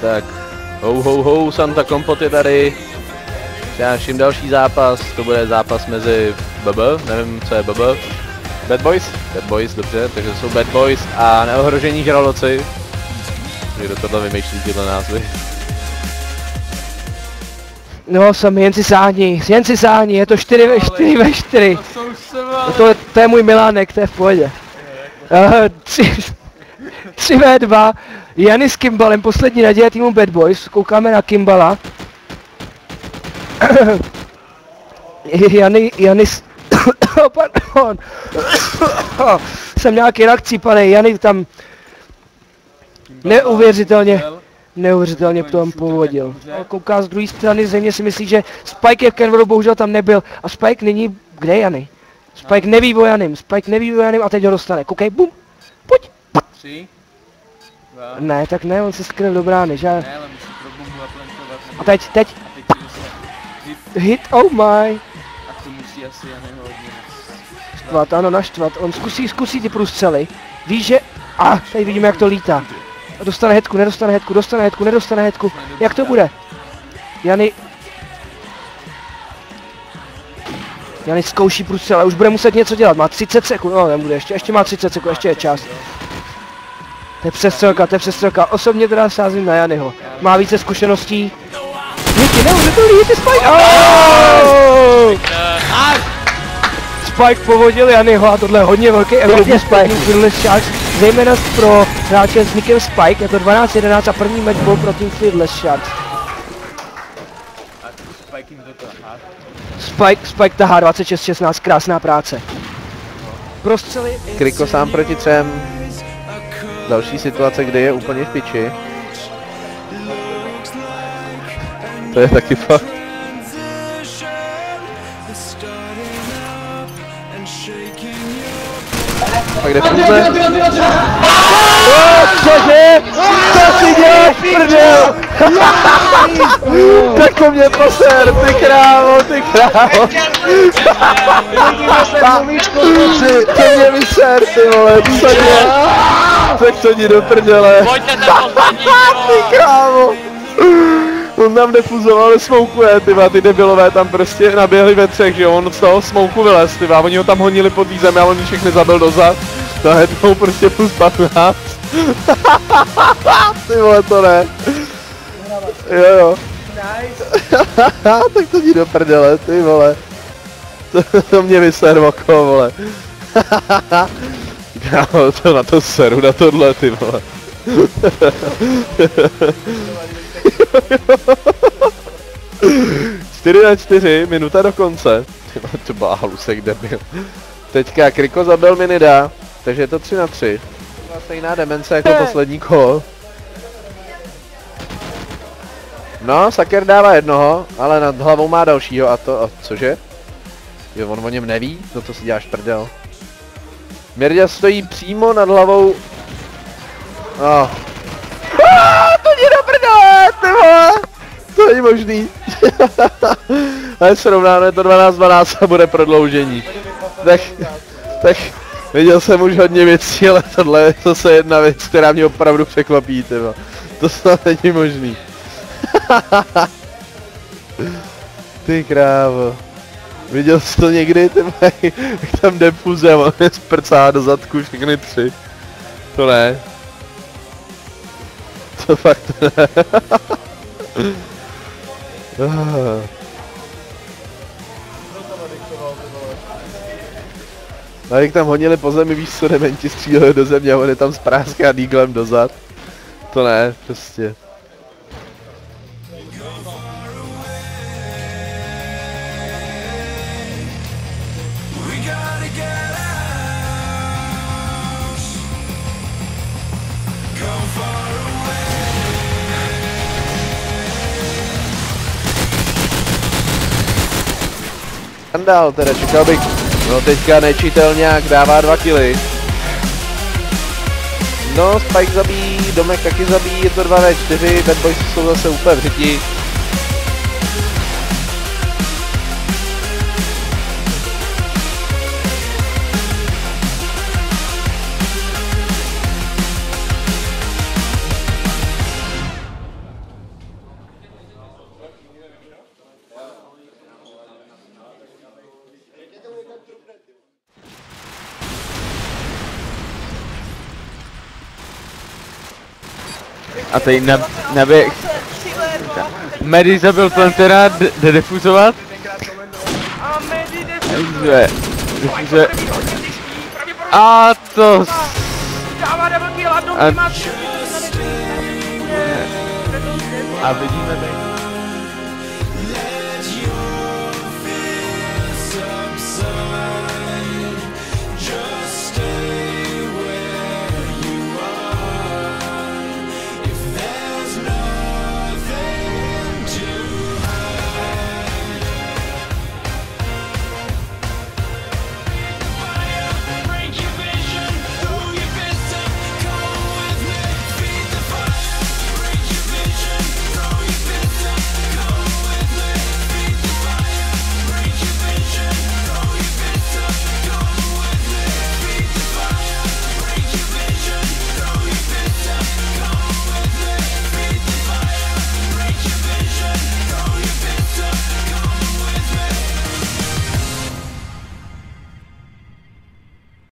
Tak, ho, Santa Kompot je tady. Přináším další zápas, to bude zápas mezi nevím co je Bad Boys, dobře, takže jsou Bad Boys a Neohrožení žraloci. Kdo tohle vymýšlí tyhle názvy? No, Sami, jen si sáhni, je to 4 ve 4 ve 4. To je můj Milánek, to je v pohodě. 3 ve 2, Jany s Kimbalem, poslední naděje týmu Bad Boys, koukáme na Kimbala. Jany pardon. Jsem nějaký reakcí, pane, Jany tam neuvěřitelně k tomu povodil. Kouká z druhé strany, zřejmě si myslí, že Spike je v Kenvoru, bohužel tam nebyl. A Spike není, kde je Jany? Spike neví o Janym a teď ho dostane. Koukej, bum, pojď. 3, 2. Ne, tak ne, on se skryl do brány, že? Ne, ale musí pro bombu a plantovat. A teď. A teď Hit, oh my. A to musí asi Jany hodně Naštvat, ano, naštvat. On zkusí ty průstřely. Víš, že... tady vidíme, jak to lítá. Dostane headku, nedostane headku. Jak to bude? Jany zkouší průstřel, ale už bude muset něco dělat. Má 30 sekund, no nebude, ještě má 30 sekund, ještě je čas. To je přestřelka. Osobně teda sázím na Janyho. Má více zkušeností. Neuvěřitelný, hity Spike! Spike povodil Janyho a tohle je hodně velký evropský Spike. Fearless Sharks, zejména pro hráče s nickem Spike, je to 12-11 a první matchball pro tým Fearless Sharks. Spike tahá 26-16, krásná práce. Prostřely... Kriko sám proti 3. Další situace, kde je úplně v piči. To je taky fakt. Tak jde fůze. Cože? Co si děláš, prdel? Tak to mě poser, ty krávo. To mě vyser, ty vole, co děláš? Tak to jdi do prdele. Pojďte ten poslední, Ty krávo. On tam nefuzoval, ale smoukuje, ty debilové tam prostě naběhli ve 3, že jo, on z toho smouku vylez, oni ho tam honili pod zemi a on všechny zabil dozad. To hnednou prostě plus 15. Ty vole, to ne. Jo. Tak to jdi do prdele, ty vole. To mě vyser oko, vole. Já to na to seru, na tohle, ty vole. 4-4, minuta do konce. To byla halusek debil. Teďka Kriko zabil Minida, takže je to 3-3. Stejná demence jako poslední kolo. No, Saker dává jednoho, ale nad hlavou má dalšího a to, cože? Jo, on o něm neví? No to si děláš prdel. Mirďa stojí přímo nad hlavou. To jde do prdele, ty vole! To není možný. Ale srovnáno je to 12-12 a bude prodloužení. Tak viděl jsem už hodně věcí, ale tohle je zase jedna věc, která mě opravdu překvapí, tyva. To snad není možný. Ty krávo. Viděl jsi to někdy, ty jak tam jde fůze a on je sprcá do zadku všechny 3. To ne. To fakt ne. A jak tam honili po zemi, víš co, dementi stříleli do země a on je tam spráská díglem dozad. To ne, prostě. Skandál, teda čekal bych, no teďka nečitelňák dává 2 killy. No, Spike zabíjí, Domek taky zabíjí, je to 2v4, Bad Boys jsou zase úplně v řiti. A tady naběh. Medy zabil Plantera, jde defuzovat. A Medy Defuzuje. A to... dává double kill a A vidíme tady.